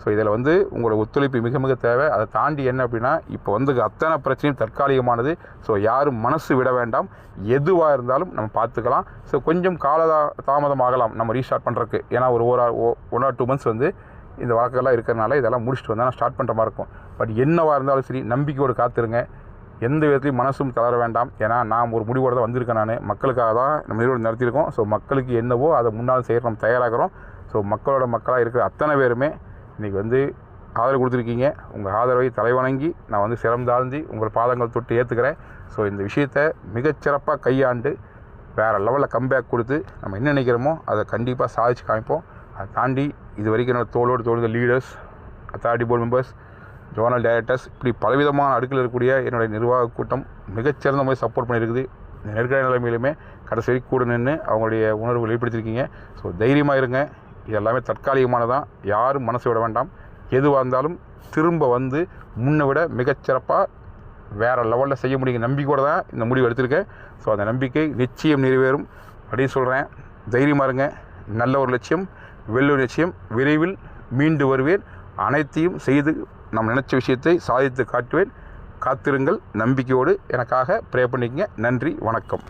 So இதில் வந்து உங்களோட ஒத்துழைப்பு மிக மிக தேவை. அதை தாண்டி என்ன அப்படின்னா, இப்போ வந்து அத்தனை பிரச்சனையும் தற்காலிகமானது. ஸோ யாரும் மனசு விட வேண்டாம். எதுவாக இருந்தாலும் நம்ம பார்த்துக்கலாம். ஸோ கொஞ்சம் தாமதம் ஆகலாம் நம்ம ரீஸ்டார்ட் பண்ணுறதுக்கு. ஏன்னா ஒரு 1 or 2 months வந்து இந்த வழக்கெல்லாம் இருக்கிறனால இதெல்லாம் முடிச்சுட்டு வந்தால் நான் ஸ்டார்ட் பண்ணுற மாதிரி இருக்கும். பட் என்னவாக இருந்தாலும் சரி, நம்பிக்கையோடு காத்துருங்க. எந்த விதத்துலையும் மனசும் தளர வேண்டாம். ஏன்னா நான் ஒரு முடிவோடு தான் வந்திருக்கேன். நான் மக்களுக்காக தான் நம்ம நிறுவனம் நடத்தியிருக்கோம். ஸோ மக்களுக்கு என்னவோ அதை முன்னால் செய்ய நம்ம தயாராகிறோம். ஸோ மக்களோட மக்களாக இருக்கிற அத்தனை பேருமே இன்றைக்கி வந்து ஆதரவு கொடுத்துருக்கீங்க. உங்கள் ஆதரவை தலைவணங்கி நான் வந்து சிரம் தாழ்ந்தி உங்கள் பாதங்கள் தொட்டு ஏற்றுக்கிறேன். ஸோ இந்த விஷயத்தை மிகச்சிறப்பாக கையாண்டு வேறு லெவலில் கம்பேக் கொடுத்து நம்ம என்ன நினைக்கிறோமோ அதை கண்டிப்பாக சாதிச்சு காமிப்போம். அதை தாண்டி இது வரைக்கும் என்னோடய தோளோடு leaders, authority board members, zonal directors, இப்படி பலவிதமான அடுக்கில் இருக்கக்கூடிய என்னுடைய நிர்வாக கூட்டம் மிகச்சிறந்த மாதிரி சப்போர்ட் பண்ணியிருக்குது. இந்த நெருக்கடி நிலைமையிலுமே கடைசி வரைக்கும் கூட நின்று அவங்களுடைய உணர்வு வெளிப்படுத்தியிருக்கீங்க. ஸோ தைரியமாக இருங்க. இது எல்லாமே தற்காலிகமானதான். யாரும் மனசு விட வேண்டாம். எதுவாக இருந்தாலும் திரும்ப வந்து முன்னை விட மிகச்சிறப்பாக வேறு லெவலில் செய்ய முடியுங்க நம்பிக்கையோடு தான் இந்த முடிவு எடுத்திருக்கேன். ஸோ அந்த நம்பிக்கை நிச்சயம் நிறைவேறும் அப்படின்னு சொல்கிறேன். தைரியமாக இருங்க. நல்ல ஒரு லட்சியம், வெள்ளூர் லட்சியம். விரைவில் மீண்டு வருவேன். அனைத்தையும் செய்து நம்ம நினச்ச விஷயத்தை சாதித்து காட்டுவேன். காத்திருங்கள். நம்பிக்கையோடு எனக்காக ப்ரே பண்ணிக்கங்க. நன்றி, வணக்கம்.